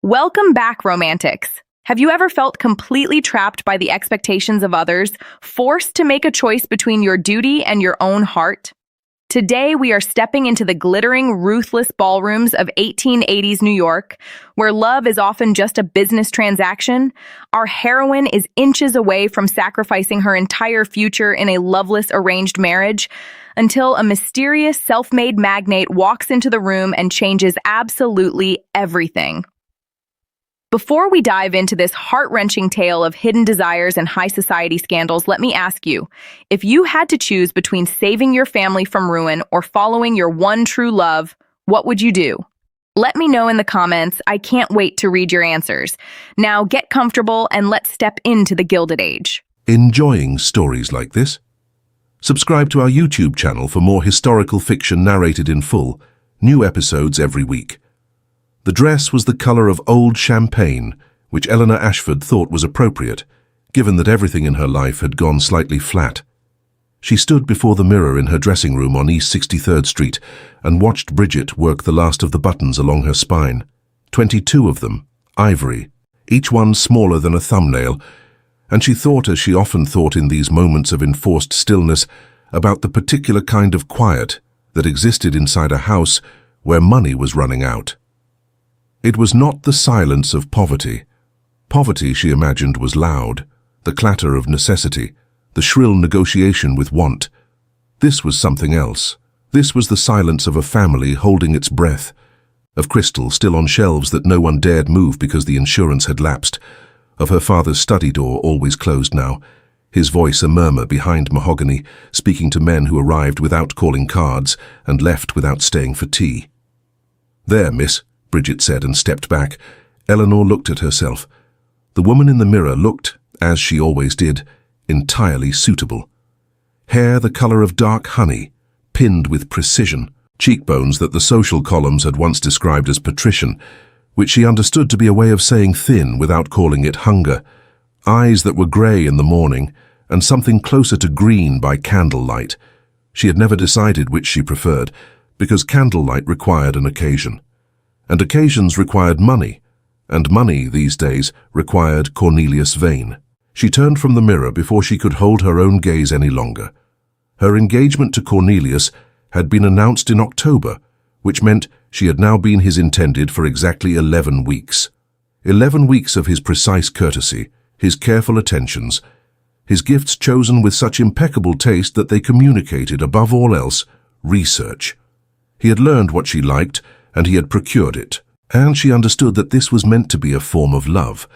Welcome back, romantics. Have you ever felt completely trapped by the expectations of others, forced to make a choice between your duty and your own heart? Today, we are stepping into the glittering, ruthless ballrooms of 1880s New York, where love is often just a business transaction. Our heroine is inches away from sacrificing her entire future in a loveless arranged marriage, until a mysterious self-made magnate walks into the room and changes absolutely everything. Before we dive into this heart-wrenching tale of hidden desires and high society scandals, let me ask you, if you had to choose between saving your family from ruin or following your one true love, what would you do? Let me know in the comments. I can't wait to read your answers. Now get comfortable and let's step into the Gilded Age. Enjoying stories like this? Subscribe to our YouTube channel for more historical fiction narrated in full, new episodes every week. The dress was the colour of old champagne, which Eleanor Ashford thought was appropriate, given that everything in her life had gone slightly flat. She stood before the mirror in her dressing room on East 63rd Street and watched Bridget work the last of the buttons along her spine. 22 of them, ivory, each one smaller than a thumbnail, and she thought, as she often thought in these moments of enforced stillness, about the particular kind of quiet that existed inside a house where money was running out. It was not the silence of poverty. Poverty, she imagined, was loud, the clatter of necessity, the shrill negotiation with want. This was something else. This was the silence of a family holding its breath, of crystal still on shelves that no one dared move because the insurance had lapsed, of her father's study door always closed now, his voice a murmur behind mahogany, speaking to men who arrived without calling cards and left without staying for tea. "There, miss," Bridget said and stepped back. Eleanor looked at herself. The woman in the mirror looked, as she always did, entirely suitable. Hair the colour of dark honey, pinned with precision, cheekbones that the social columns had once described as patrician, which she understood to be a way of saying thin without calling it hunger, eyes that were grey in the morning, and something closer to green by candlelight. She had never decided which she preferred, because candlelight required an occasion. And occasions required money, and money these days required Cornelius Vane. She turned from the mirror before she could hold her own gaze any longer. Her engagement to Cornelius had been announced in October, which meant she had now been his intended for exactly 11 weeks. 11 weeks of his precise courtesy, his careful attentions, his gifts chosen with such impeccable taste that they communicated, above all else, research. He had learned what she liked, and he had procured it, and she understood that this was meant to be a form of love,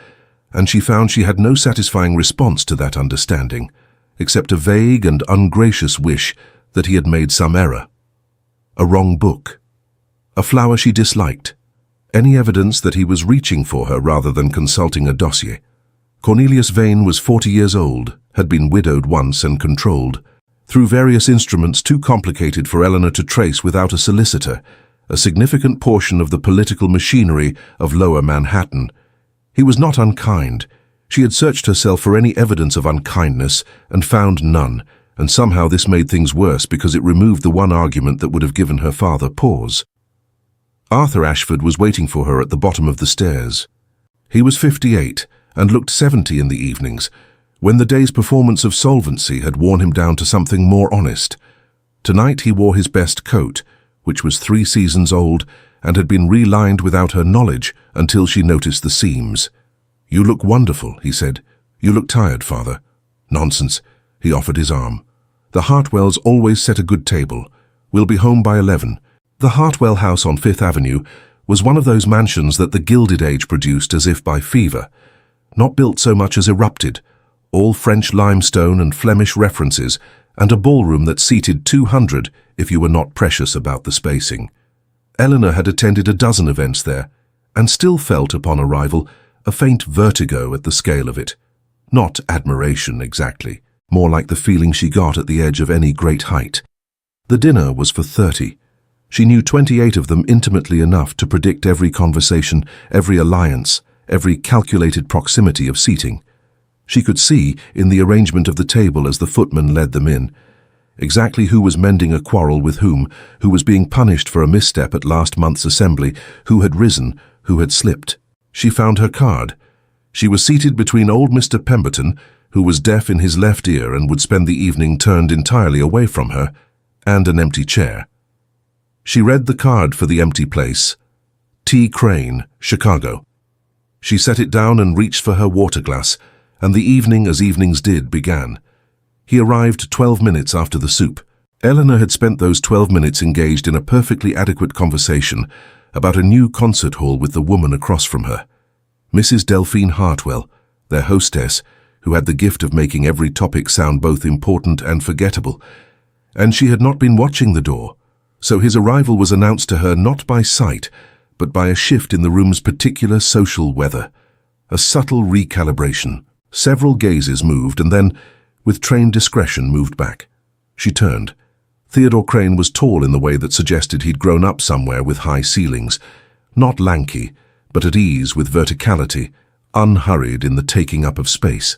and she found she had no satisfying response to that understanding, except a vague and ungracious wish that he had made some error. A wrong book. A flower she disliked. Any evidence that he was reaching for her rather than consulting a dossier. Cornelius Vane was 40 years old, had been widowed once and controlled, through various instruments too complicated for Eleanor to trace without a solicitor, a significant portion of the political machinery of Lower Manhattan. He was not unkind. She had searched herself for any evidence of unkindness and found none, and somehow this made things worse because it removed the one argument that would have given her father pause. Arthur Ashford was waiting for her at the bottom of the stairs. He was 58 and looked 70 in the evenings, when the day's performance of solvency had worn him down to something more honest. Tonight he wore his best coat, which was 3 seasons old and had been relined without her knowledge until she noticed the seams. "You look wonderful," he said. "You look tired, father." "Nonsense." He offered his arm. "The Hartwells always set a good table. We'll be home by 11. The Hartwell house on Fifth Avenue was one of those mansions that the Gilded Age produced as if by fever. Not built so much as erupted. All French limestone and Flemish references, and a ballroom that seated 200 if you were not precious about the spacing. Eleanor had attended a dozen events there, and still felt upon arrival a faint vertigo at the scale of it. Not admiration exactly, more like the feeling she got at the edge of any great height. The dinner was for 30. She knew 28 of them intimately enough to predict every conversation, every alliance, every calculated proximity of seating. She could see, in the arrangement of the table as the footman led them in, exactly who was mending a quarrel with whom, who was being punished for a misstep at last month's assembly, who had risen, who had slipped. She found her card. She was seated between old Mr. Pemberton, who was deaf in his left ear and would spend the evening turned entirely away from her, and an empty chair. She read the card for the empty place. T. Crane, Chicago. She set it down and reached for her water glass, and the evening, as evenings did, began. He arrived 12 minutes after the soup. Eleanor had spent those 12 minutes engaged in a perfectly adequate conversation about a new concert hall with the woman across from her. Mrs. Delphine Hartwell, their hostess, who had the gift of making every topic sound both important and forgettable. And she had not been watching the door, so his arrival was announced to her not by sight, but by a shift in the room's particular social weather. A subtle recalibration. Several gazes moved and then, with trained discretion, moved back. She turned. Theodore Crane was tall in the way that suggested he'd grown up somewhere with high ceilings, not lanky, but at ease with verticality, unhurried in the taking up of space.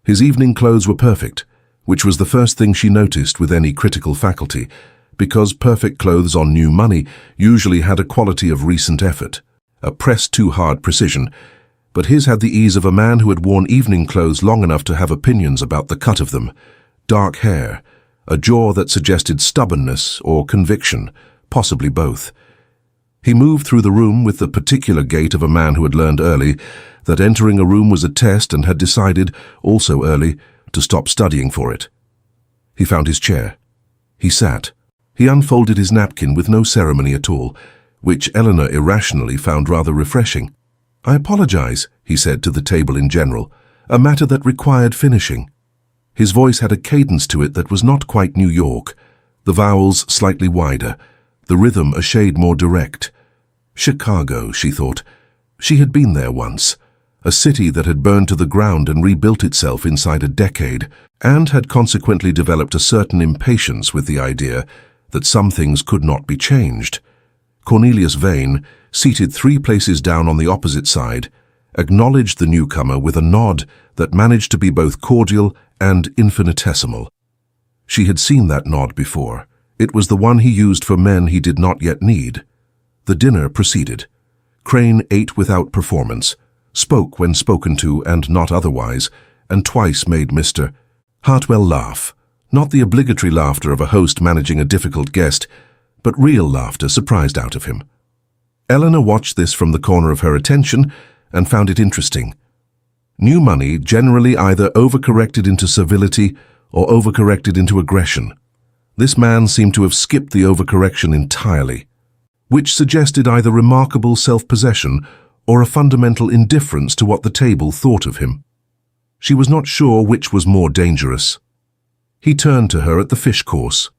His evening clothes were perfect, which was the first thing she noticed with any critical faculty, because perfect clothes on new money usually had a quality of recent effort, a pressed-too-hard precision, but his had the ease of a man who had worn evening clothes long enough to have opinions about the cut of them, dark hair, a jaw that suggested stubbornness or conviction, possibly both. He moved through the room with the particular gait of a man who had learned early that entering a room was a test and had decided, also early, to stop studying for it. He found his chair. He sat. He unfolded his napkin with no ceremony at all, which Eleanor irrationally found rather refreshing. "I apologize," he said to the table in general, "a matter that required finishing." His voice had a cadence to it that was not quite New York, the vowels slightly wider, the rhythm a shade more direct. Chicago, she thought. She had been there once, a city that had burned to the ground and rebuilt itself inside a decade, and had consequently developed a certain impatience with the idea that some things could not be changed. Cornelius Vane, seated 3 places down on the opposite side, acknowledged the newcomer with a nod that managed to be both cordial and infinitesimal. She had seen that nod before. It was the one he used for men he did not yet need. The dinner proceeded. Crane ate without performance, spoke when spoken to and not otherwise, and twice made Mr. Hartwell laugh, not the obligatory laughter of a host managing a difficult guest, but real laughter surprised out of him. Eleanor watched this from the corner of her attention and found it interesting. New money generally either overcorrected into servility or overcorrected into aggression. This man seemed to have skipped the overcorrection entirely, which suggested either remarkable self-possession or a fundamental indifference to what the table thought of him. She was not sure which was more dangerous. He turned to her at the fish course.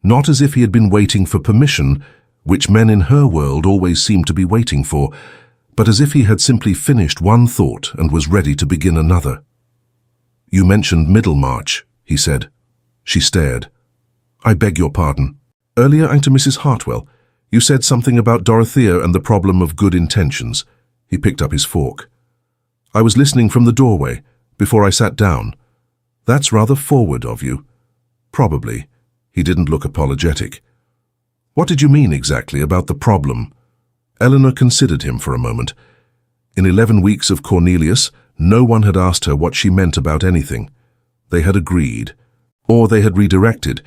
Not as if he had been waiting for permission, which men in her world always seemed to be waiting for, but as if he had simply finished one thought and was ready to begin another. "You mentioned Middlemarch," he said. She stared. "I beg your pardon. Earlier, to Mrs. Hartwell, you said something about Dorothea and the problem of good intentions." He picked up his fork. "I was listening from the doorway, before I sat down. That's rather forward of you." "Probably." He didn't look apologetic. "What did you mean exactly about the problem?" Eleanor considered him for a moment. In 11 weeks of Cornelius, no one had asked her what she meant about anything. They had agreed, or they had redirected,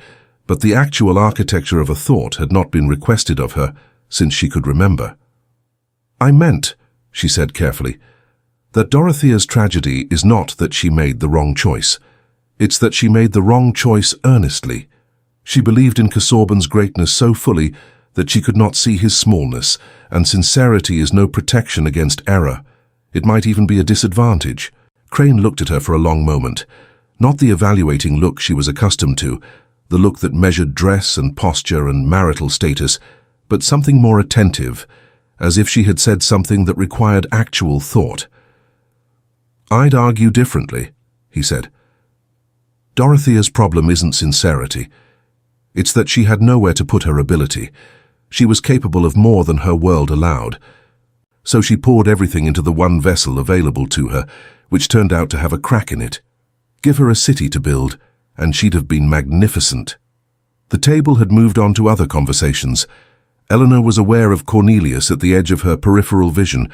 but the actual architecture of a thought had not been requested of her since she could remember. "I meant," she said carefully, "that Dorothea's tragedy is not that she made the wrong choice. It's that she made the wrong choice earnestly. She believed in Casaubon's greatness so fully that she could not see his smallness, and sincerity is no protection against error. It might even be a disadvantage." Crane looked at her for a long moment, not the evaluating look she was accustomed to, the look that measured dress and posture and marital status, but something more attentive, as if she had said something that required actual thought. "I'd argue differently," he said. "Dorothea's problem isn't sincerity. It's that she had nowhere to put her ability. She was capable of more than her world allowed. So she poured everything into the one vessel available to her, which turned out to have a crack in it. Give her a city to build, and she'd have been magnificent." The table had moved on to other conversations. Eleanor was aware of Cornelius at the edge of her peripheral vision,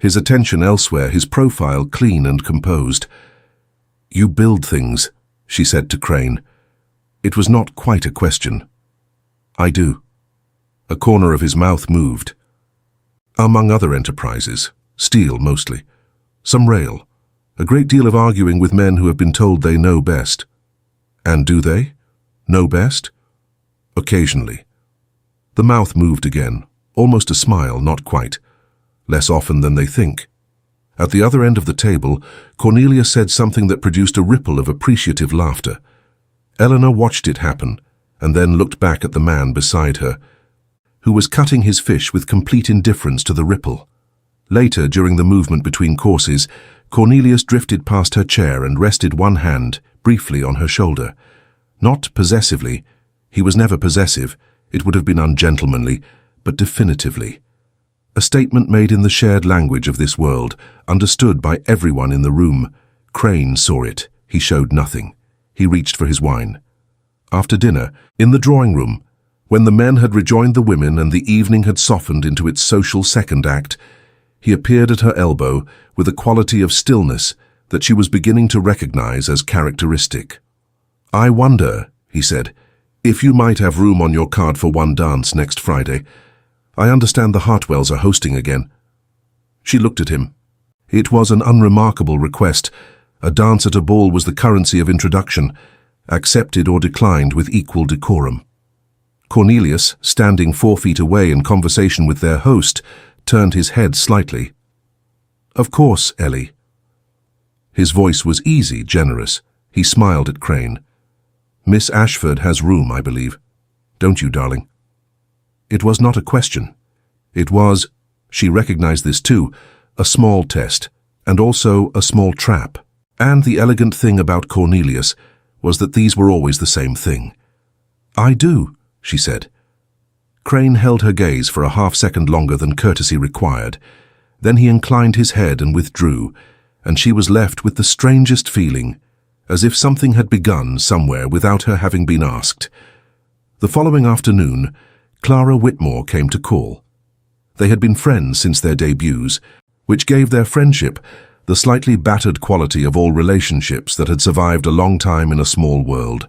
his attention elsewhere, his profile clean and composed. "You build things," she said to Crane. It was not quite a question. "I do." A corner of his mouth moved. "Among other enterprises, steel mostly, some rail, a great deal of arguing with men who have been told they know best." "And do they? Know best?" "Occasionally." The mouth moved again, almost a smile, not quite. "Less often than they think." At the other end of the table, Cornelia said something that produced a ripple of appreciative laughter. Eleanor watched it happen, and then looked back at the man beside her, who was cutting his fish with complete indifference to the ripple. Later, during the movement between courses, Cornelius drifted past her chair and rested one hand briefly on her shoulder. Not possessively. He was never possessive. It would have been ungentlemanly, but definitively. A statement made in the shared language of this world, understood by everyone in the room. Crane saw it. He showed nothing. He reached for his wine. After dinner, in the drawing room, when the men had rejoined the women and the evening had softened into its social second act, he appeared at her elbow with a quality of stillness that she was beginning to recognize as characteristic. "I wonder," he said, "if you might have room on your card for one dance next Friday. I understand the Hartwells are hosting again." She looked at him. It was an unremarkable request. A dance at a ball was the currency of introduction, accepted or declined with equal decorum. Cornelius, standing 4 feet away in conversation with their host, turned his head slightly. "Of course, Ellie." His voice was easy, generous. He smiled at Crane. "Miss Ashford has room, I believe. Don't you, darling?" It was not a question. It was, she recognized this too, a small test, and also a small trap. And the elegant thing about Cornelius was that these were always the same thing. "I do," she said. Crane held her gaze for a half-second longer than courtesy required. Then he inclined his head and withdrew, and she was left with the strangest feeling, as if something had begun somewhere without her having been asked. The following afternoon, Clara Whitmore came to call. They had been friends since their debuts, which gave their friendship the slightly battered quality of all relationships that had survived a long time in a small world.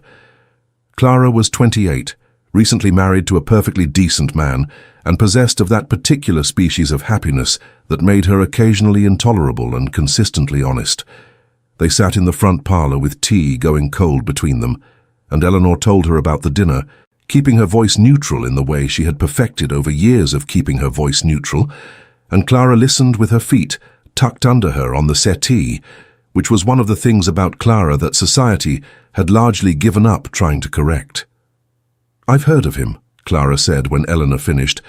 Clara was 28, recently married to a perfectly decent man, and possessed of that particular species of happiness that made her occasionally intolerable and consistently honest. They sat in the front parlor with tea going cold between them, and Eleanor told her about the dinner, keeping her voice neutral in the way she had perfected over years of keeping her voice neutral, and Clara listened with her feet tucked under her on the settee, which was one of the things about Clara that society had largely given up trying to correct. "I've heard of him," Clara said when Eleanor finished.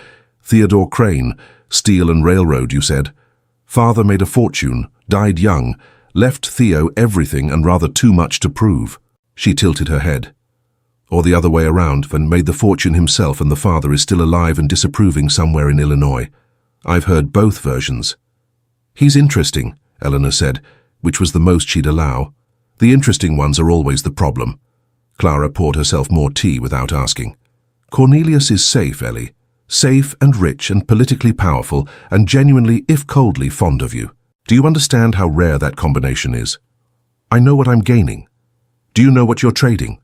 "Theodore Crane, Steel and Railroad, you said. Father made a fortune, died young, left Theo everything and rather too much to prove." She tilted her head. "Or the other way around, and made the fortune himself and the father is still alive and disapproving somewhere in Illinois. I've heard both versions." "He's interesting," Eleanor said, which was the most she'd allow. "The interesting ones are always the problem." Clara poured herself more tea without asking. "Cornelius is safe, Ellie. Safe and rich and politically powerful and genuinely, if coldly, fond of you. Do you understand how rare that combination is? I know what I'm gaining. Do you know what you're trading?"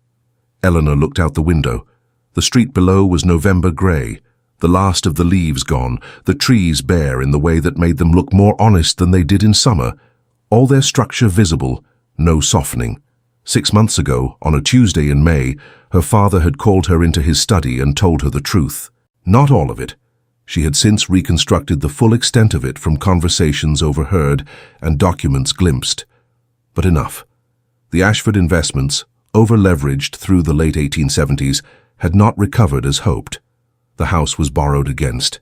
Eleanor looked out the window. The street below was November grey, the last of the leaves gone, the trees bare in the way that made them look more honest than they did in summer, all their structure visible, no softening. 6 months ago, on a Tuesday in May, her father had called her into his study and told her the truth. Not all of it. She had since reconstructed the full extent of it from conversations overheard and documents glimpsed. But enough. The Ashford investments, over-leveraged through the late 1870s, had not recovered as hoped. The house was borrowed against.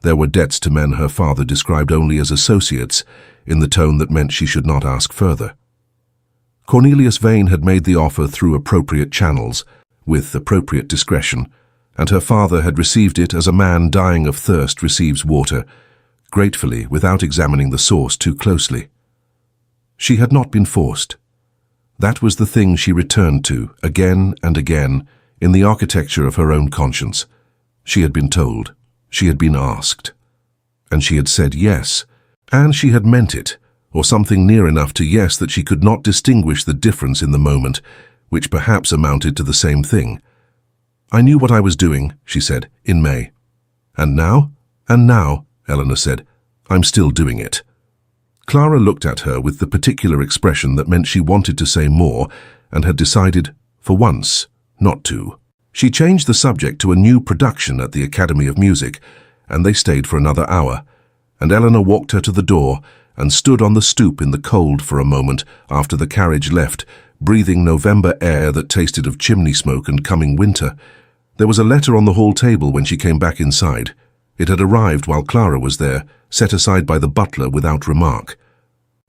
There were debts to men her father described only as associates, in the tone that meant she should not ask further. Cornelius Vane had made the offer through appropriate channels, with appropriate discretion, and her father had received it as a man dying of thirst receives water, gratefully without examining the source too closely. She had not been forced. That was the thing she returned to, again and again, in the architecture of her own conscience. She had been told. She had been asked. And she had said yes, And she had meant it, or something near enough to yes that she could not distinguish the difference in the moment, which perhaps amounted to the same thing. "I knew what I was doing," she said, "in May. And now?" "And now," Eleanor said, "I'm still doing it." Clara looked at her with the particular expression that meant she wanted to say more and had decided, for once, not to. She changed the subject to a new production at the Academy of Music, and they stayed for another hour, and Eleanor walked her to the door and stood on the stoop in the cold for a moment after the carriage left, breathing November air that tasted of chimney smoke and coming winter. There was a letter on the hall table when she came back inside. It had arrived while Clara was there, set aside by the butler without remark.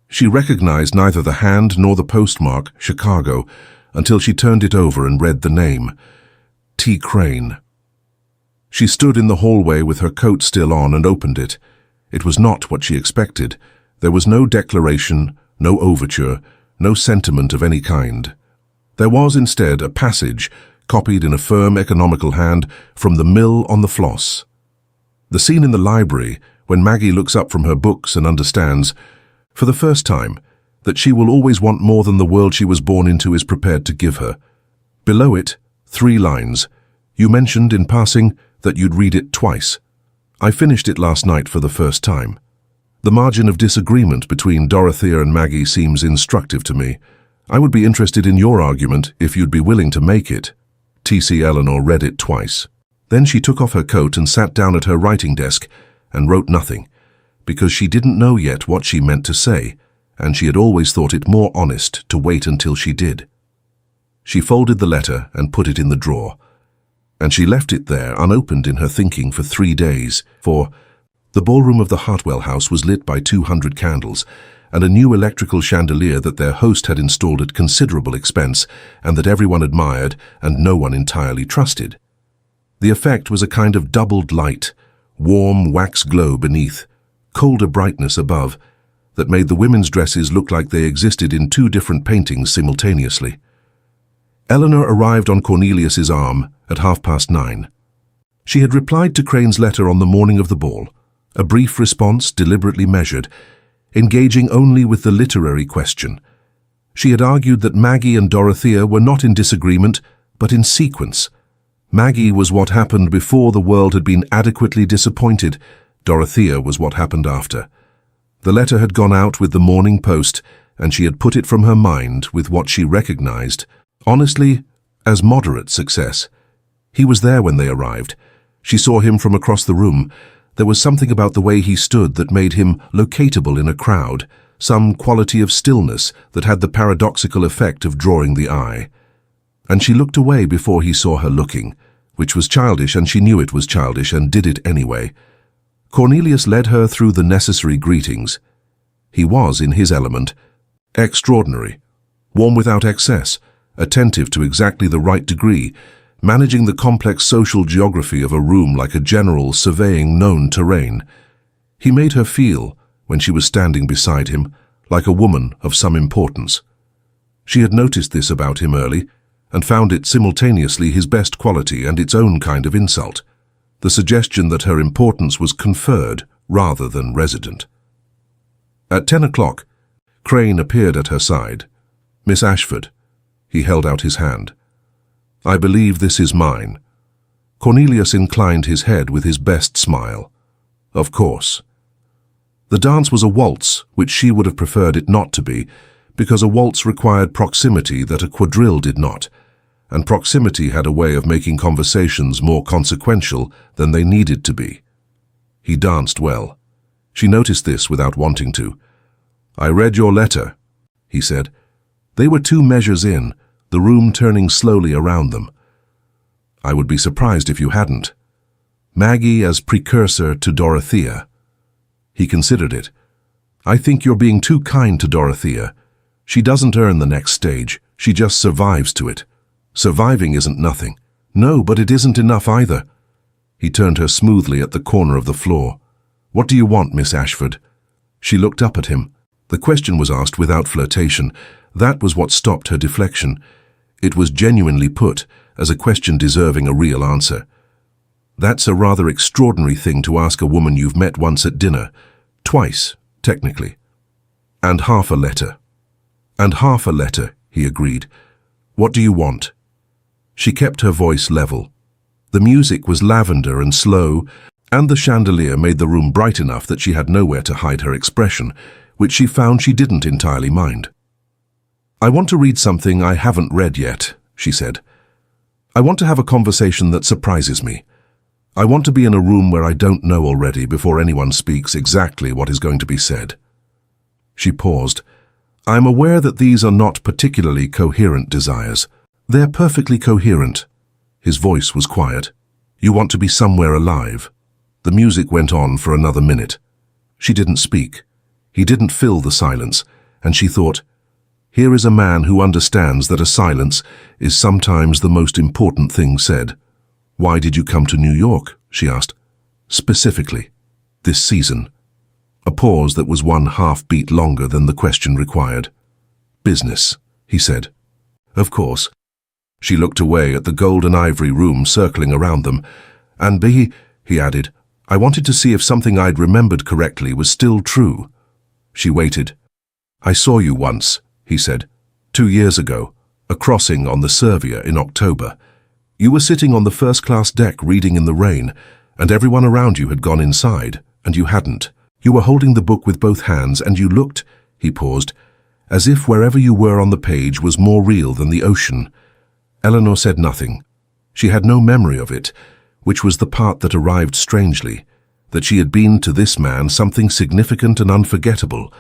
She recognized neither the hand nor the postmark, Chicago, until she turned it over and read the name, T. Crane. She stood in the hallway with her coat still on and opened it. It was not what she expected. There was no declaration, no overture, no sentiment of any kind. There was instead a passage, copied in a firm, economical hand, from The Mill on the Floss. The scene in the library, when Maggie looks up from her books and understands, for the first time, that she will always want more than the world she was born into is prepared to give her. Below it, 3 lines. "You mentioned in passing that you'd read it twice. I finished it last night for the first time." The margin of disagreement between Dorothea and Maggie seems instructive to me. I would be interested in your argument if you'd be willing to make it. T.C. Eleanor read it twice. Then she took off her coat and sat down at her writing desk and wrote nothing, because she didn't know yet what she meant to say, and she had always thought it more honest to wait until she did. She folded the letter and put it in the drawer, and she left it there unopened in her thinking for 3 days, for the ballroom of the Hartwell house was lit by 200 candles, and a new electrical chandelier that their host had installed at considerable expense, and that everyone admired and no one entirely trusted. The effect was a kind of doubled light, warm wax glow beneath, colder brightness above, that made the women's dresses look like they existed in 2 different paintings simultaneously. Eleanor arrived on Cornelius's arm at 9:30. She had replied to Crane's letter on the morning of the ball, a brief response deliberately measured, engaging only with the literary question. She had argued that Maggie and Dorothea were not in disagreement, but in sequence. Maggie was what happened before the world had been adequately disappointed. Dorothea was what happened after. The letter had gone out with the morning post, and she had put it from her mind with what she recognized, honestly, as moderate success. He was there when they arrived. She saw him from across the room. There was something about the way he stood that made him locatable in a crowd, some quality of stillness that had the paradoxical effect of drawing the eye. And she looked away before he saw her looking, which was childish, and she knew it was childish and did it anyway. Cornelius led her through the necessary greetings. He was in his element, extraordinary, warm without excess, attentive to exactly the right degree, managing the complex social geography of a room like a general surveying known terrain. He made her feel, when she was standing beside him, like a woman of some importance. She had noticed this about him early, and found it simultaneously his best quality and its own kind of insult, the suggestion that her importance was conferred rather than resident. At 10 o'clock, Crane appeared at her side. "Miss Ashford." He held out his hand. "I believe this is mine." Cornelius inclined his head with his best smile. "Of course." The dance was a waltz, which she would have preferred it not to be, because a waltz required proximity that a quadrille did not, and proximity had a way of making conversations more consequential than they needed to be. He danced well. She noticed this without wanting to. "I read your letter," he said. They were 2 measures in, the room turning slowly around them. "I would be surprised if you hadn't. Maggie as precursor to Dorothea." He considered it. "I think you're being too kind to Dorothea. She doesn't earn the next stage, she just survives to it. Surviving isn't nothing." "No, but it isn't enough either." He turned her smoothly at the corner of the floor. "What do you want, Miss Ashford?" She looked up at him. The question was asked without flirtation. That was what stopped her deflection. It was genuinely put, as a question deserving a real answer. "That's a rather extraordinary thing to ask a woman you've met once at dinner. Twice, technically. "And half a letter." "And half a letter," he agreed. "What do you want?" She kept her voice level. The music was lavender and slow, and the chandelier made the room bright enough that she had nowhere to hide her expression, which she found she didn't entirely mind. "I want to read something I haven't read yet," she said. "I want to have a conversation that surprises me. I want to be in a room where I don't know already before anyone speaks exactly what is going to be said." She paused. "I'm aware that these are not particularly coherent desires. They're perfectly coherent." His voice was quiet. "You want to be somewhere alive." The music went on for another minute. She didn't speak. He didn't fill the silence, and she thought, here is a man who understands that a silence is sometimes the most important thing said. "Why did you come to New York?" she asked. "Specifically, this season." A pause that was one half-beat longer than the question required. "Business," he said. "Of course." She looked away at the gold and ivory room circling around them. "And he added, I wanted to see if something I'd remembered correctly was still true." She waited. "I saw you once," he said, 2 years ago, a crossing on the Servia in October. You were sitting on the first-class deck reading in the rain, and everyone around you had gone inside, and you hadn't. You were holding the book with both hands, and you looked," he paused, "as if wherever you were on the page was more real than the ocean." Eleanor said nothing. She had no memory of it, which was the part that arrived strangely, that she had been to this man something significant and unforgettable,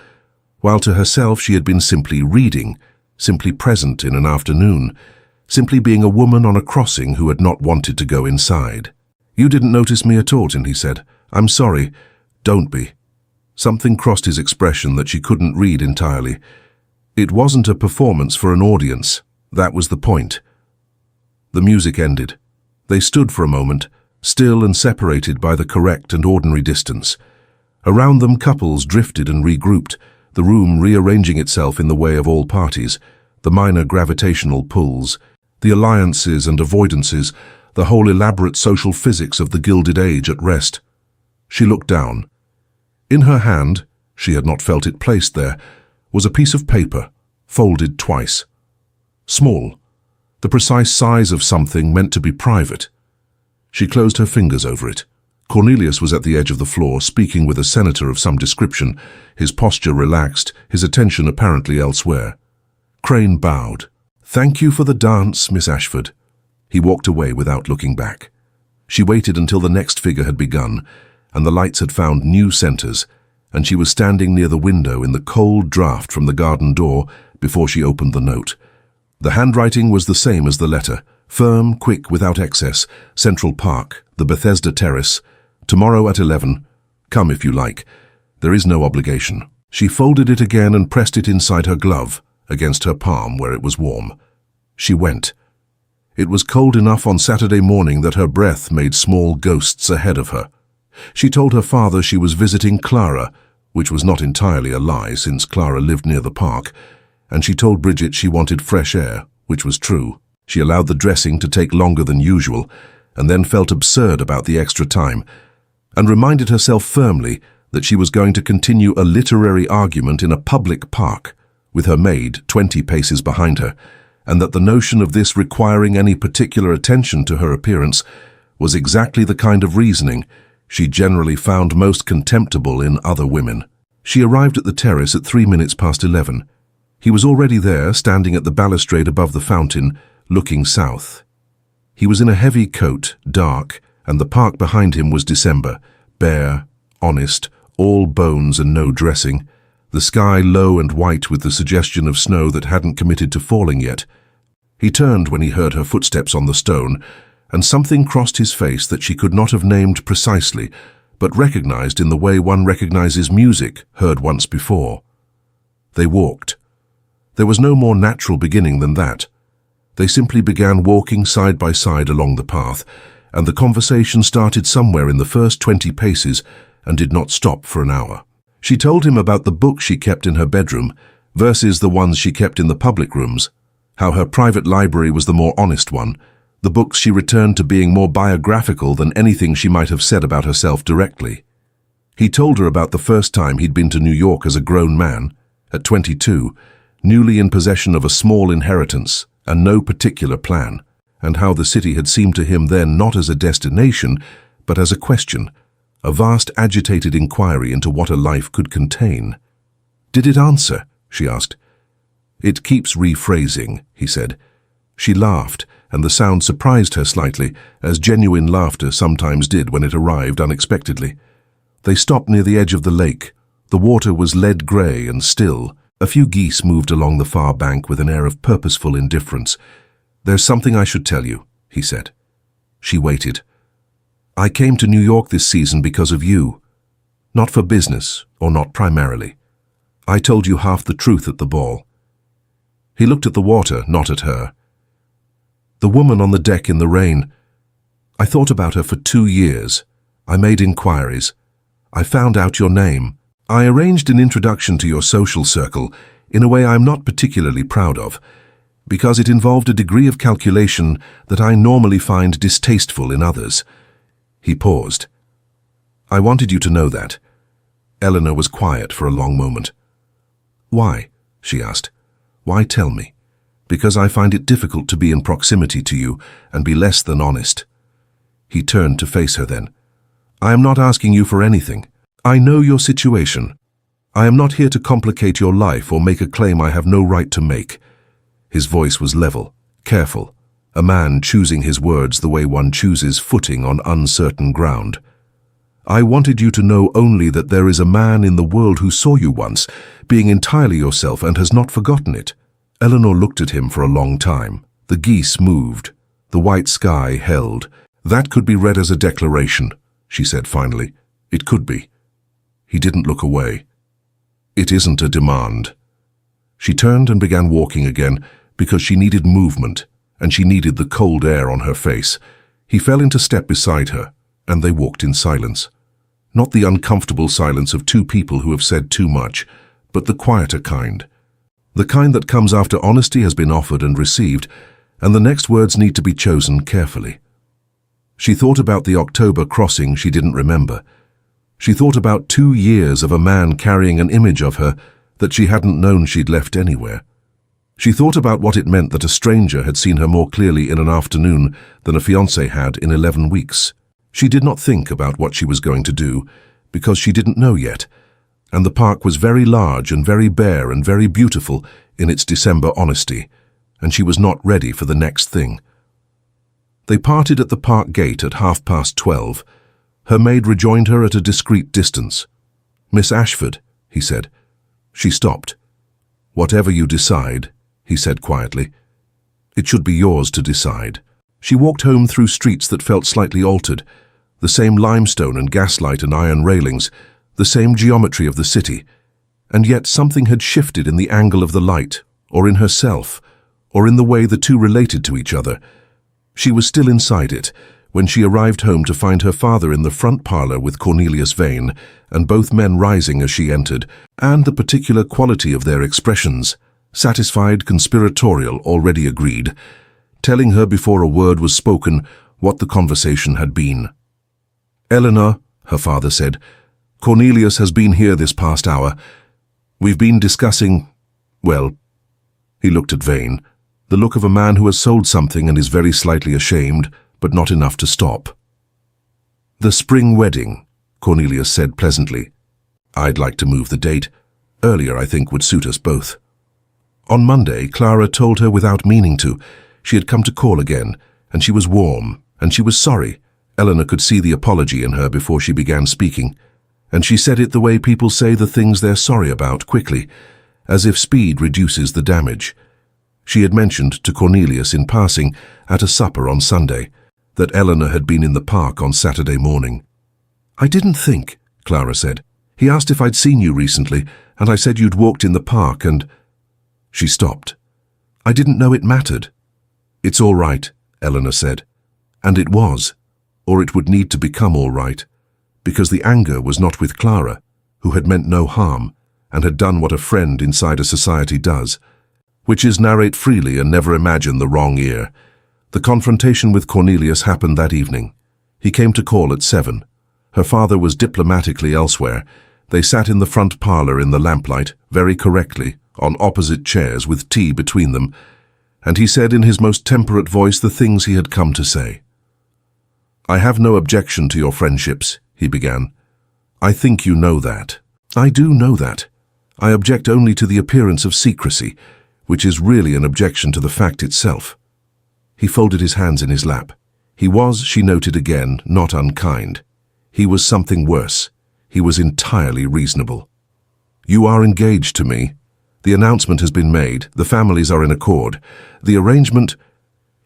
while to herself she had been simply reading, simply present in an afternoon, simply being a woman on a crossing who had not wanted to go inside. "You didn't notice me at all," he said. "I'm sorry. Don't be." Something crossed his expression that she couldn't read entirely. It wasn't a performance for an audience. That was the point. The music ended. They stood for a moment, still and separated by the correct and ordinary distance. Around them couples drifted and regrouped, the room rearranging itself in the way of all parties, the minor gravitational pulls, the alliances and avoidances, the whole elaborate social physics of the Gilded Age at rest. She looked down. In her hand, she had not felt it placed there, was a piece of paper, folded twice. Small, the precise size of something meant to be private. She closed her fingers over it. Cornelius was at the edge of the floor, speaking with a senator of some description, his posture relaxed, his attention apparently elsewhere. Crane bowed. "Thank you for the dance, Miss Ashford." He walked away without looking back. She waited until the next figure had begun, and the lights had found new centers, and she was standing near the window in the cold draft from the garden door before she opened the note. The handwriting was the same as the letter, firm, quick, without excess. Central Park, the Bethesda Terrace. Tomorrow at 11. Come if you like. There is no obligation. She folded it again and pressed it inside her glove, against her palm where it was warm. She went. It was cold enough on Saturday morning that her breath made small ghosts ahead of her. She told her father she was visiting Clara, which was not entirely a lie since Clara lived near the park, and she told Bridget she wanted fresh air, which was true. She allowed the dressing to take longer than usual, and then felt absurd about the extra time, and reminded herself firmly that she was going to continue a literary argument in a public park, with her maid 20 paces behind her, and that the notion of this requiring any particular attention to her appearance was exactly the kind of reasoning she generally found most contemptible in other women. She arrived at the terrace at 3 minutes past 11. He was already there, standing at the balustrade above the fountain, looking south. He was in a heavy coat, dark, and the park behind him was December, bare, honest, all bones and no dressing, the sky low and white with the suggestion of snow that hadn't committed to falling yet. He turned when he heard her footsteps on the stone, and something crossed his face that she could not have named precisely, but recognized in the way one recognizes music heard once before. They walked. There was no more natural beginning than that. They simply began walking side by side along the path, and the conversation started somewhere in the first 20 paces and did not stop for an hour. She told him about the books she kept in her bedroom versus the ones she kept in the public rooms, how her private library was the more honest one, the books she returned to being more biographical than anything she might have said about herself directly. He told her about the first time he'd been to New York as a grown man, at 22, newly in possession of a small inheritance and no particular plan, and how the city had seemed to him then not as a destination, but as a question, a vast agitated inquiry into what a life could contain. "Did it answer?" she asked. "It keeps rephrasing," he said. She laughed, and the sound surprised her slightly, as genuine laughter sometimes did when it arrived unexpectedly. They stopped near the edge of the lake. The water was lead-grey and still. A few geese moved along the far bank with an air of purposeful indifference. "There's something I should tell you," he said. She waited. "I came to New York this season because of you. Not for business, or not primarily. I told you half the truth at the ball." He looked at the water, not at her. "The woman on the deck in the rain. I thought about her for 2 years. I made inquiries. I found out your name. I arranged an introduction to your social circle in a way I'm not particularly proud of, because it involved a degree of calculation that I normally find distasteful in others." He paused. "I wanted you to know that." Eleanor was quiet for a long moment. "Why?" she asked. "Why tell me?" "Because I find it difficult to be in proximity to you and be less than honest." He turned to face her then. "I am not asking you for anything. I know your situation. I am not here to complicate your life or make a claim I have no right to make." His voice was level, careful, a man choosing his words the way one chooses footing on uncertain ground. "I wanted you to know only that there is a man in the world who saw you once, being entirely yourself, and has not forgotten it." Eleanor looked at him for a long time. The geese moved. The white sky held. "That could be read as a declaration," she said finally. "It could be." He didn't look away. "It isn't a demand." She turned and began walking again, because she needed movement, and she needed the cold air on her face. He fell into step beside her, and they walked in silence. Not the uncomfortable silence of two people who have said too much, but the quieter kind. The kind that comes after honesty has been offered and received, and the next words need to be chosen carefully. She thought about the October crossing she didn't remember. She thought about 2 years of a man carrying an image of her that she hadn't known she'd left anywhere. She thought about what it meant that a stranger had seen her more clearly in an afternoon than a fiancé had in 11 weeks. She did not think about what she was going to do, because she didn't know yet, and the park was very large and very bare and very beautiful in its December honesty, and she was not ready for the next thing. They parted at the park gate at 12:30. Her maid rejoined her at a discreet distance. "Miss Ashford," he said. She stopped. "Whatever you decide," he said quietly. "It should be yours to decide." She walked home through streets that felt slightly altered, the same limestone and gaslight and iron railings, the same geometry of the city, and yet something had shifted in the angle of the light, or in herself, or in the way the two related to each other. She was still inside it when she arrived home to find her father in the front parlor with Cornelius Vane, and both men rising as she entered, and the particular quality of their expressions, satisfied, conspiratorial, already agreed, telling her before a word was spoken what the conversation had been. "Eleanor," her father said, "Cornelius has been here this past hour. We've been discussing, well," he looked at Vane, the look of a man who has sold something and is very slightly ashamed, but not enough to stop. "The spring wedding," Cornelius said pleasantly. "I'd like to move the date. Earlier, I think, would suit us both." On Monday, Clara told her without meaning to. She had come to call again, and she was warm, and she was sorry. Eleanor could see the apology in her before she began speaking, and she said it the way people say the things they're sorry about, quickly, as if speed reduces the damage. She had mentioned to Cornelius in passing at a supper on Sunday that Eleanor had been in the park on Saturday morning. "I didn't think," Clara said. "He asked if I'd seen you recently, and I said you'd walked in the park, and—" She stopped. "I didn't know it mattered." "It's all right," Eleanor said. And it was, or it would need to become all right, because the anger was not with Clara, who had meant no harm and had done what a friend inside a society does, which is narrate freely and never imagine the wrong ear. The confrontation with Cornelius happened that evening. He came to call at 7. Her father was diplomatically elsewhere. They sat in the front parlor in the lamplight, very correctly, on opposite chairs with tea between them, and he said in his most temperate voice the things he had come to say. "I have no objection to your friendships," he began. "I think you know that." "I do know that. I object only to the appearance of secrecy, which is really an objection to the fact itself." He folded his hands in his lap. He was, she noted again, not unkind. He was something worse. He was entirely reasonable. "You are engaged to me. The announcement has been made. The families are in accord. The arrangement—"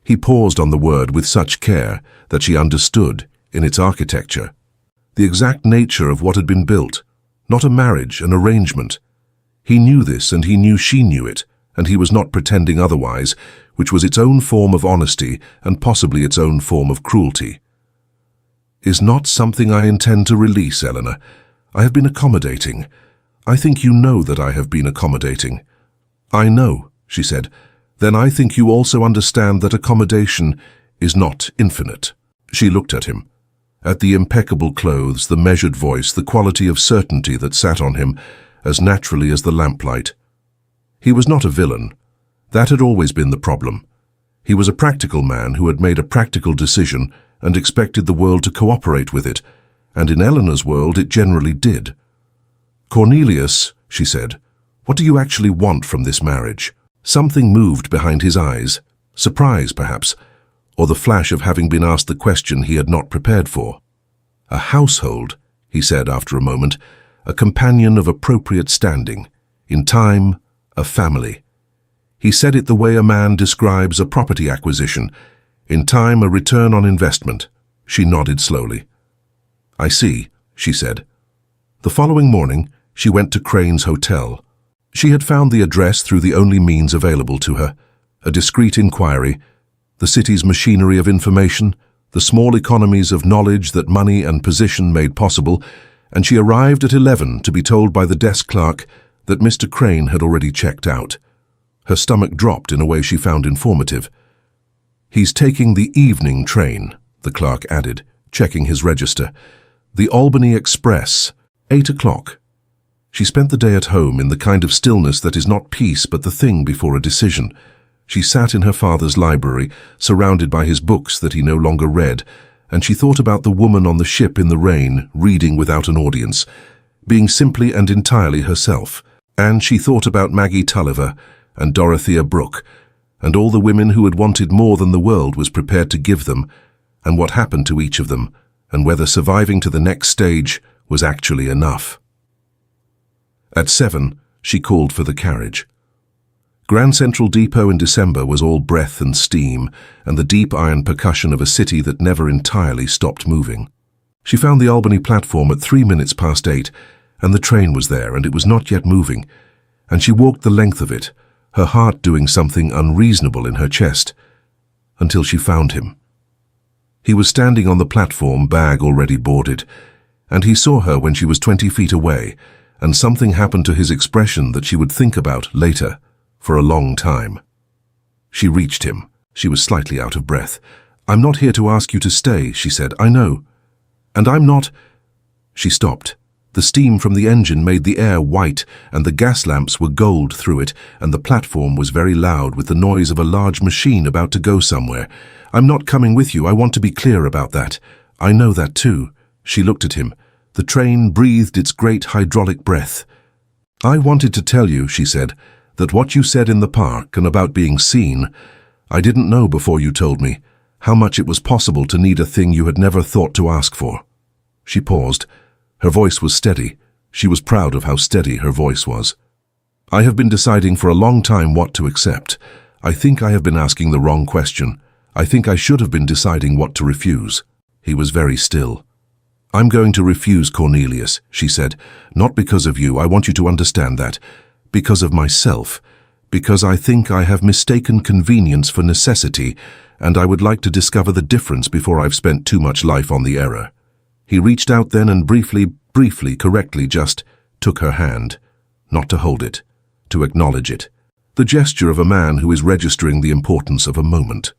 He paused on the word with such care that she understood, in its architecture, the exact nature of what had been built. Not a marriage, an arrangement. He knew this, and he knew she knew it, and he was not pretending otherwise, which was its own form of honesty and possibly its own form of cruelty. "Is not something I intend to release, Eleanor. I have been accommodating. I think you know that I have been accommodating." "I know," she said. "Then I think you also understand that accommodation is not infinite." She looked at him, at the impeccable clothes, the measured voice, the quality of certainty that sat on him as naturally as the lamplight. He was not a villain. That had always been the problem. He was a practical man who had made a practical decision and expected the world to cooperate with it, and in Eleanor's world it generally did. "Cornelius," she said, "what do you actually want from this marriage?" Something moved behind his eyes, surprise perhaps, or the flash of having been asked the question he had not prepared for. "A household," he said after a moment, "a companion of appropriate standing. In time, a family." He said it the way a man describes a property acquisition. In time, a return on investment. She nodded slowly. "I see," she said. The following morning, she went to Crane's Hotel. She had found the address through the only means available to her, a discreet inquiry, the city's machinery of information, the small economies of knowledge that money and position made possible, and she arrived at 11 to be told by the desk clerk that Mr. Crane had already checked out. Her stomach dropped in a way she found informative. "He's taking the evening train," the clerk added, checking his register. "The Albany Express, 8 o'clock." She spent the day at home in the kind of stillness that is not peace but the thing before a decision. She sat in her father's library, surrounded by his books that he no longer read, and she thought about the woman on the ship in the rain, reading without an audience, being simply and entirely herself. And she thought about Maggie Tulliver and Dorothea Brooke, and all the women who had wanted more than the world was prepared to give them, and what happened to each of them, and whether surviving to the next stage was actually enough. At 7, she called for the carriage. Grand Central Depot in December was all breath and steam, and the deep iron percussion of a city that never entirely stopped moving. She found the Albany platform at 8:03, and the train was there, and it was not yet moving, and she walked the length of it, her heart doing something unreasonable in her chest, until she found him. He was standing on the platform, bag already boarded, and he saw her when she was 20 feet away, and something happened to his expression that she would think about later, for a long time. She reached him. She was slightly out of breath. "I'm not here to ask you to stay," she said. "I know. And I'm not—" She stopped. The steam from the engine made the air white, and the gas lamps were gold through it, and the platform was very loud with the noise of a large machine about to go somewhere. "I'm not coming with you. I want to be clear about that. I know that too." She looked at him. The train breathed its great hydraulic breath. "I wanted to tell you," she said, "that what you said in the park and about being seen, I didn't know before you told me how much it was possible to need a thing you had never thought to ask for." She paused. Her voice was steady. She was proud of how steady her voice was. "I have been deciding for a long time what to accept. I think I have been asking the wrong question. I think I should have been deciding what to refuse." He was very still. "I'm going to refuse, Cornelius," she said. "Not because of you, I want you to understand that. Because of myself. Because I think I have mistaken convenience for necessity, and I would like to discover the difference before I've spent too much life on the error." He reached out then and briefly, correctly just took her hand. Not to hold it, to acknowledge it. The gesture of a man who is registering the importance of a moment.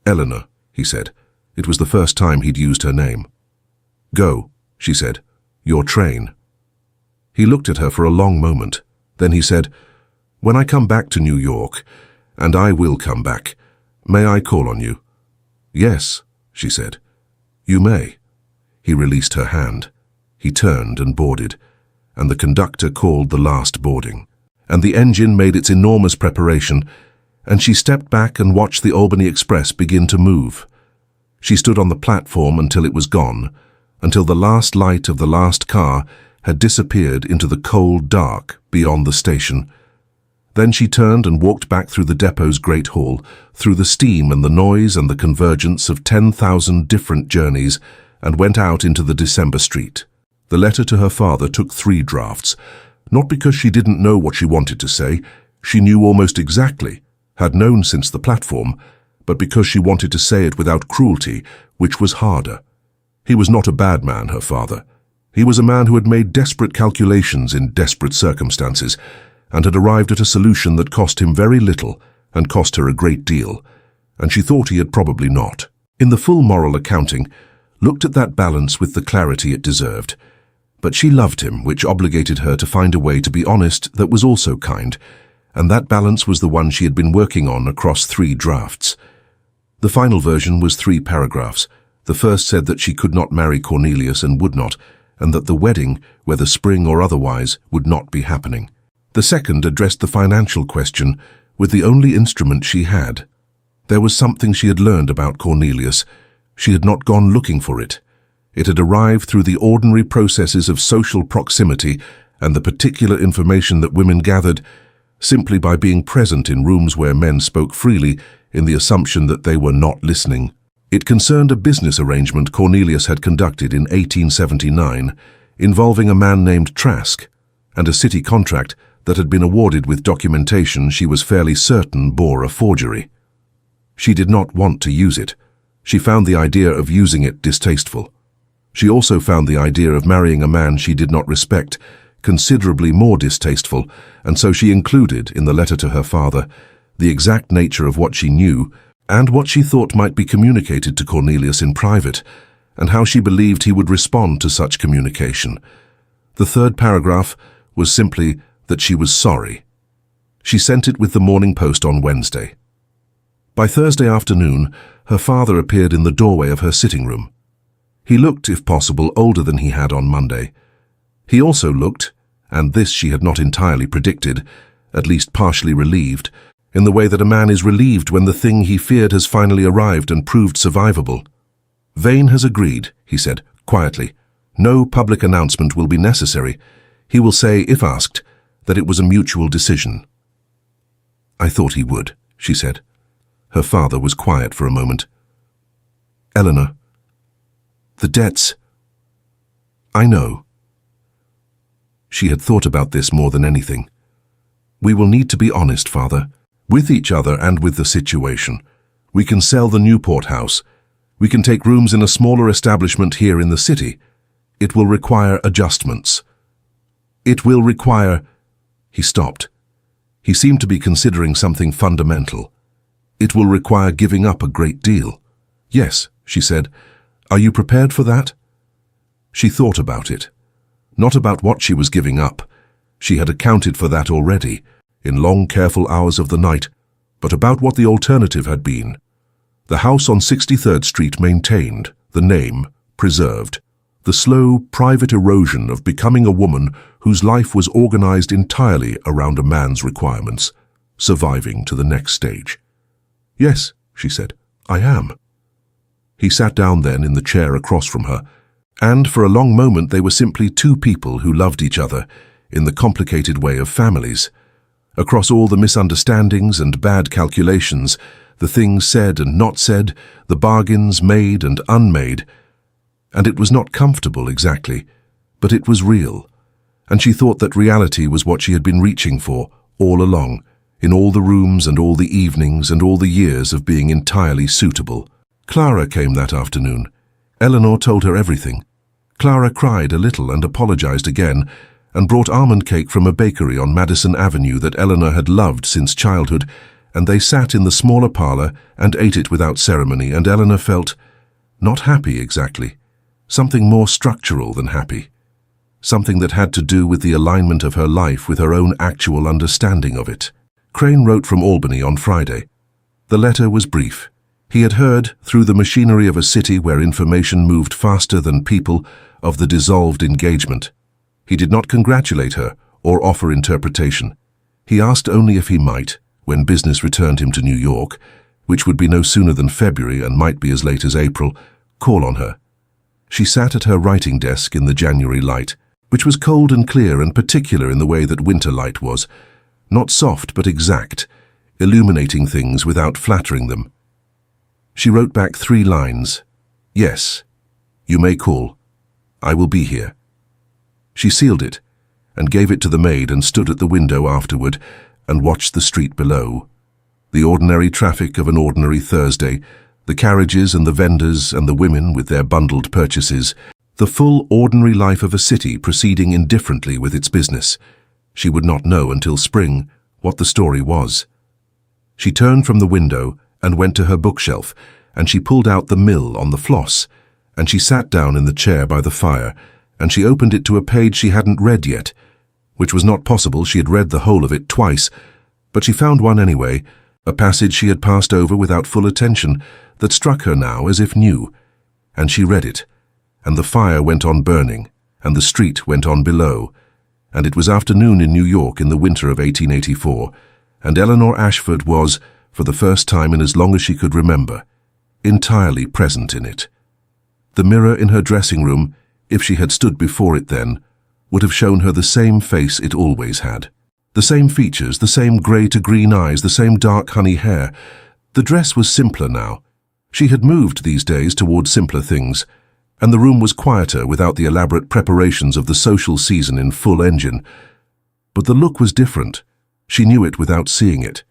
"Eleanor," he said. It was the first time he'd used her name. "Go," she said. "Your train." He looked at her for a long moment. Then he said, "When I come back to New York, and I will come back, may I call on you?" "Yes," she said. "You may." He released her hand. He turned and boarded, and the conductor called the last boarding. And the engine made its enormous preparation, and she stepped back and watched the Albany Express begin to move. She stood on the platform until it was gone, until the last light of the last car had disappeared into the cold dark beyond the station. Then she turned and walked back through the depot's great hall, through the steam and the noise and the convergence of 10,000 different journeys, and went out into the December street. The letter to her father took 3 drafts, not because she didn't know what she wanted to say, she knew almost exactly, had known since the platform, but because she wanted to say it without cruelty, which was harder. He was not a bad man, her father. He was a man who had made desperate calculations in desperate circumstances, and had arrived at a solution that cost him very little and cost her a great deal, and she thought he had probably not. In the full moral accounting, looked at that balance with the clarity it deserved. But she loved him, which obligated her to find a way to be honest that was also kind, and that balance was the one she had been working on across 3 drafts. The final version was 3 paragraphs. The first said that she could not marry Cornelius and would not, and that the wedding, whether spring or otherwise, would not be happening. The second addressed the financial question with the only instrument she had. There was something she had learned about Cornelius. She had not gone looking for it. It had arrived through the ordinary processes of social proximity and the particular information that women gathered simply by being present in rooms where men spoke freely in the assumption that they were not listening. It concerned a business arrangement Cornelius had conducted in 1879 involving a man named Trask and a city contract that had been awarded with documentation she was fairly certain bore a forgery. She did not want to use it. She found the idea of using it distasteful. She also found the idea of marrying a man she did not respect considerably more distasteful, and so she included in the letter to her father the exact nature of what she knew and what she thought might be communicated to Cornelius in private, and how she believed he would respond to such communication. The third paragraph was simply that she was sorry. She sent it with the Morning Post on Wednesday. By Thursday afternoon, her father appeared in the doorway of her sitting room. He looked, if possible, older than he had on Monday. He also looked, and this she had not entirely predicted, at least partially relieved, in the way that a man is relieved when the thing he feared has finally arrived and proved survivable. "Vane has agreed," he said, quietly. "No public announcement will be necessary. He will say, if asked, that it was a mutual decision." "I thought he would," she said. Her father was quiet for a moment. "Eleanor, the debts. I know." She had thought about this more than anything. "We will need to be honest, Father, with each other and with the situation. We can sell the Newport house. We can take rooms in a smaller establishment here in the city. It will require adjustments. It will require—" He stopped. He seemed to be considering something fundamental. "It will require giving up a great deal." "Yes," she said. "Are you prepared for that?" She thought about it. Not about what she was giving up. She had accounted for that already, in long, careful hours of the night, but about what the alternative had been. The house on 63rd Street maintained, the name preserved, the slow, private erosion of becoming a woman whose life was organized entirely around a man's requirements, surviving to the next stage. "Yes," she said, "I am." He sat down then in the chair across from her, and for a long moment they were simply 2 people who loved each other in the complicated way of families. Across all the misunderstandings and bad calculations, the things said and not said, the bargains made and unmade. And it was not comfortable exactly, but it was real. And she thought that reality was what she had been reaching for all along, in all the rooms and all the evenings and all the years of being entirely suitable. Clara came that afternoon. Eleanor told her everything. Clara cried a little and apologized again, and brought almond cake from a bakery on Madison Avenue that Eleanor had loved since childhood, and they sat in the smaller parlor and ate it without ceremony, and Eleanor felt not happy exactly, something more structural than happy, something that had to do with the alignment of her life with her own actual understanding of it. Crane wrote from Albany on Friday. The letter was brief. He had heard, through the machinery of a city where information moved faster than people, of the dissolved engagement. He did not congratulate her or offer interpretation. He asked only if he might, when business returned him to New York, which would be no sooner than February and might be as late as April, call on her. She sat at her writing desk in the January light, which was cold and clear and particular in the way that winter light was, not soft but exact, illuminating things without flattering them. She wrote back 3 lines. Yes, you may call. I will be here. She sealed it and gave it to the maid and stood at the window afterward and watched the street below. The ordinary traffic of an ordinary Thursday, the carriages and the vendors and the women with their bundled purchases, the full ordinary life of a city proceeding indifferently with its business. She would not know until spring what the story was. She turned from the window and went to her bookshelf, and she pulled out the Mill on the Floss, and she sat down in the chair by the fire, and she opened it to a page she hadn't read yet, which was not possible. She had read the whole of it twice, but she found one anyway, a passage she had passed over without full attention that struck her now as if new, and she read it, and the fire went on burning, and the street went on below, and it was afternoon in New York in the winter of 1884, and Eleanor Ashford was, for the first time in as long as she could remember, entirely present in it. The mirror in her dressing room, if she had stood before it then, would have shown her the same face it always had. The same features, the same grey to green eyes, the same dark honey hair. The dress was simpler now. She had moved these days toward simpler things, and the room was quieter without the elaborate preparations of the social season in full engine. But the look was different. She knew it without seeing it.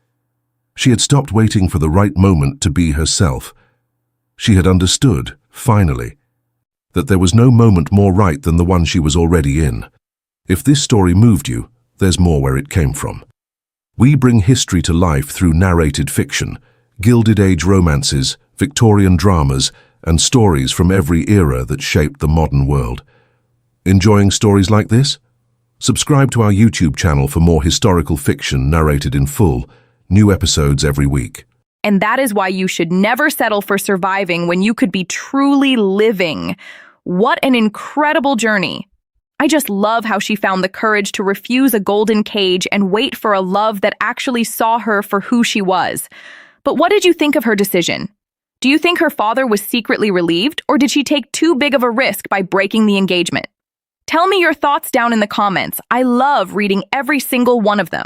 She had stopped waiting for the right moment to be herself. She had understood, finally, that there was no moment more right than the one she was already in. If this story moved you, there's more where it came from. We bring history to life through narrated fiction, Gilded Age romances, Victorian dramas, and stories from every era that shaped the modern world. Enjoying stories like this? Subscribe to our YouTube channel for more historical fiction narrated in full, new episodes every week. And that is why you should never settle for surviving when you could be truly living. What an incredible journey. I just love how she found the courage to refuse a golden cage and wait for a love that actually saw her for who she was. But what did you think of her decision? Do you think her father was secretly relieved, or did she take too big of a risk by breaking the engagement? Tell me your thoughts down in the comments. I love reading every single one of them.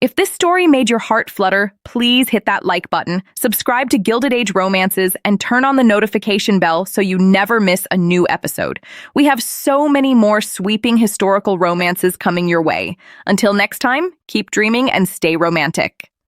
If this story made your heart flutter, please hit that like button, subscribe to Gilded Age Romances, and turn on the notification bell so you never miss a new episode. We have so many more sweeping historical romances coming your way. Until next time, keep dreaming and stay romantic.